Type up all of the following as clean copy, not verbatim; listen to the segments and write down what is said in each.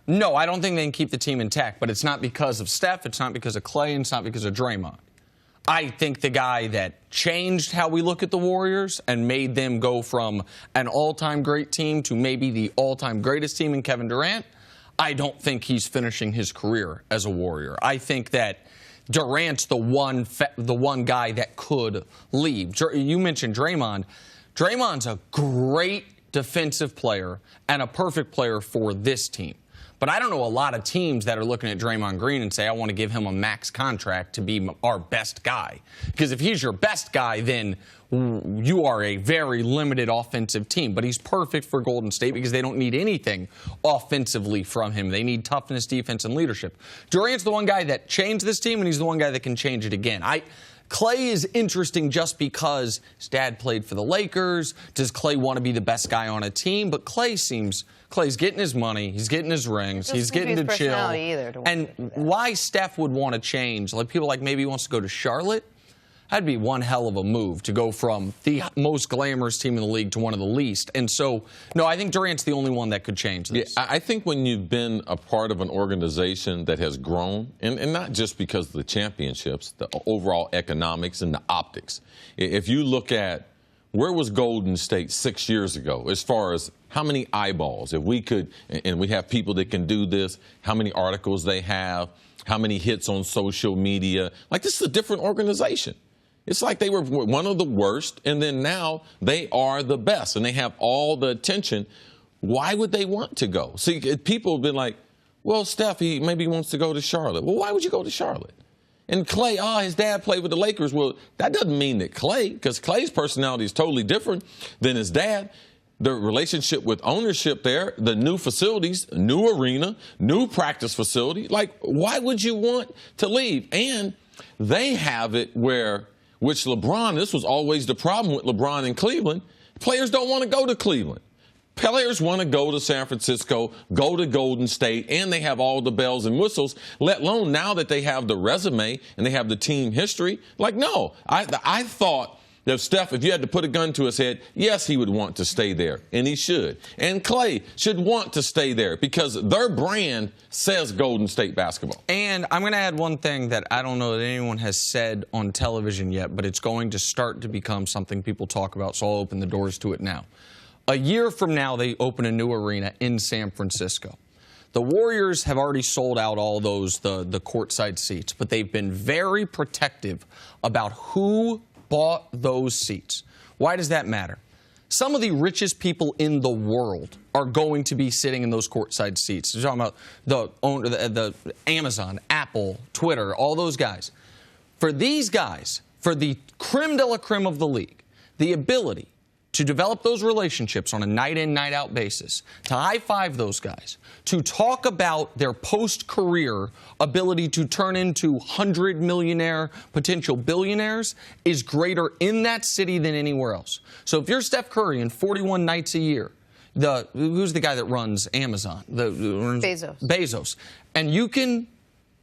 No, I don't think they can keep the team intact, but it's not because of Steph, it's not because of Klay, and it's not because of Draymond. I think the guy that changed how we look at the Warriors and made them go from an all-time great team to maybe the all-time greatest team in Kevin Durant, I don't think he's finishing his career as a Warrior. I think that Durant's the one guy that could leave. You mentioned Draymond. Draymond's a great defensive player and a perfect player for this team. But I don't know a lot of teams that are looking at Draymond Green and say, I want to give him a max contract to be our best guy. Because if he's your best guy, then you are a very limited offensive team. But he's perfect for Golden State because they don't need anything offensively from him. They need toughness, defense, and leadership. Durant's the one guy that changed this team, and he's the one guy that can change it again. Klay is interesting just because his dad played for the Lakers. Does Klay want to be the best guy on a team? But Klay's getting his money. He's getting his rings. He's getting to chill. And why Steph would want to change, like people like maybe he wants to go to Charlotte, that'd be one hell of a move to go from the most glamorous team in the league to one of the least. And so, no, I think Durant's the only one that could change this. Yeah, I think when you've been a part of an organization that has grown, and not just because of the championships, the overall economics and the optics. If you look at where was Golden State 6 years ago as far as how many eyeballs, if we could, and we have people that can do this, how many articles they have, how many hits on social media. Like, this is a different organization. It's like they were one of the worst, and then now they are the best, and they have all the attention. Why would they want to go? See, people have been like, well, Steph, he maybe wants to go to Charlotte. Well, why would you go to Charlotte? And Klay, his dad played with the Lakers. Well, that doesn't mean that Klay, because Klay's personality is totally different than his dad. The relationship with ownership there, the new facilities, new arena, new practice facility. Like, why would you want to leave? And they have it where, which LeBron, this was always the problem with LeBron in Cleveland, players don't want to go to Cleveland. Players want to go to San Francisco, go to Golden State, and they have all the bells and whistles, let alone now that they have the resume and they have the team history. Like, no, I thought that Steph, if you had to put a gun to his head, yes, he would want to stay there, and he should. And Klay should want to stay there because their brand says Golden State basketball. And I'm going to add one thing that I don't know that anyone has said on television yet, but it's going to start to become something people talk about, so I'll open the doors to it now. A year from now, they open a new arena in San Francisco. The Warriors have already sold out all those, the courtside seats, but they've been very protective about who bought those seats. Why does that matter? Some of the richest people in the world are going to be sitting in those courtside seats. You're talking about the Amazon, Apple, Twitter, all those guys. For these guys, for the creme de la creme of the league, the ability to develop those relationships on a night-in, night-out basis, to high-five those guys, to talk about their post-career ability to turn into 100-millionaire potential billionaires is greater in that city than anywhere else. So if you're Steph Curry and 41 nights a year, who's the guy that runs Amazon? Bezos. And you can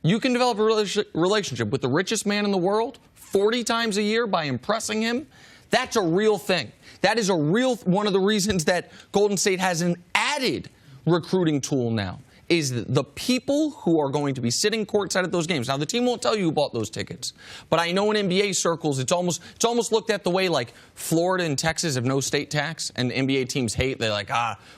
develop a relationship with the richest man in the world 40 times a year by impressing him. That's a real thing. That is one of the reasons that Golden State has an added recruiting tool now, is the people who are going to be sitting courtside at those games. Now, the team won't tell you who bought those tickets, but I know in NBA circles, it's almost looked at the way like Florida and Texas have no state tax, and NBA teams hate. They're like,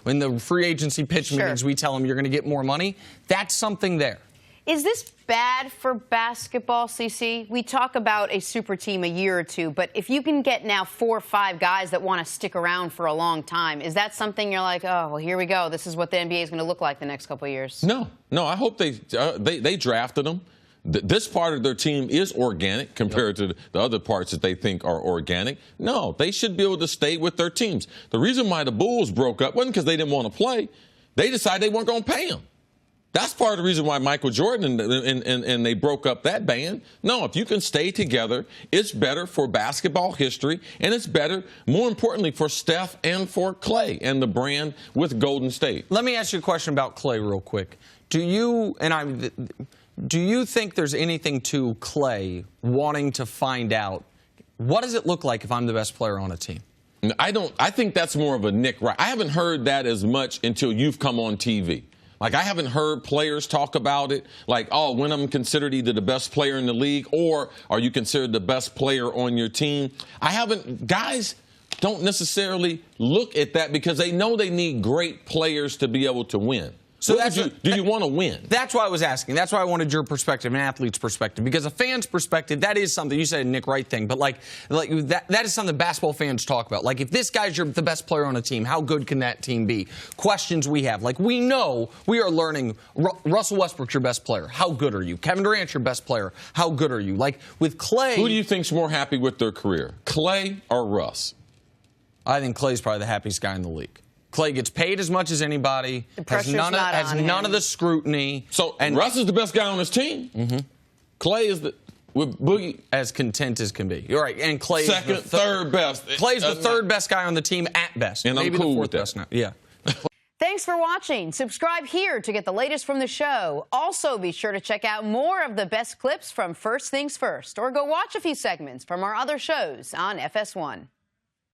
when the free agency pitch meetings, we tell them you're going to get more money. That's something there. Is this bad for basketball, CC? We talk about a super team a year or two, but if you can get now 4 or 5 guys that want to stick around for a long time, is that something you're like, oh, well, here we go. This is what the NBA is going to look like the next couple of years? No. I hope they drafted them. This part of their team is organic compared to the other parts that they think are organic. No, they should be able to stay with their teams. The reason why the Bulls broke up wasn't because they didn't want to play. They decided they weren't going to pay them. That's part of the reason why Michael Jordan and they broke up that band. No, if you can stay together, it's better for basketball history, and it's better, more importantly, for Steph and for Klay and the brand with Golden State. Let me ask you a question about Klay real quick. Do you think there's anything to Klay wanting to find out, what does it look like if I'm the best player on a team? I think that's more of a Nick Wright. I haven't heard that as much until you've come on TV. Like, I haven't heard players talk about it, like, oh, when I'm considered either the best player in the league or are you considered the best player on your team? Guys don't necessarily look at that because they know they need great players to be able to win. So do you want to win? That's why I was asking. That's why I wanted your perspective, an athlete's perspective. Because a fan's perspective, that is something. You said a Nick Wright thing, but like that is something basketball fans talk about. Like, if this guy's the best player on a team, how good can that team be? Questions we have. Like, we know we are learning. Russell Westbrook's your best player. How good are you? Kevin Durant's your best player. How good are you? Like, with Klay. Who do you think's more happy with their career, Klay or Russ? I think Klay's probably the happiest guy in the league. Klay gets paid as much as anybody, has none of the scrutiny. And Russ is the best guy on his team. Mm-hmm. Klay is with Boogie as content as can be. You're right, and Klay second, third best. Klay's the third best guy on the team at best. And maybe I'm cool the fourth with that. best now. Yeah. Thanks for watching. Subscribe here to get the latest from the show. Also, be sure to check out more of the best clips from First Things First, or go watch a few segments from our other shows on FS1.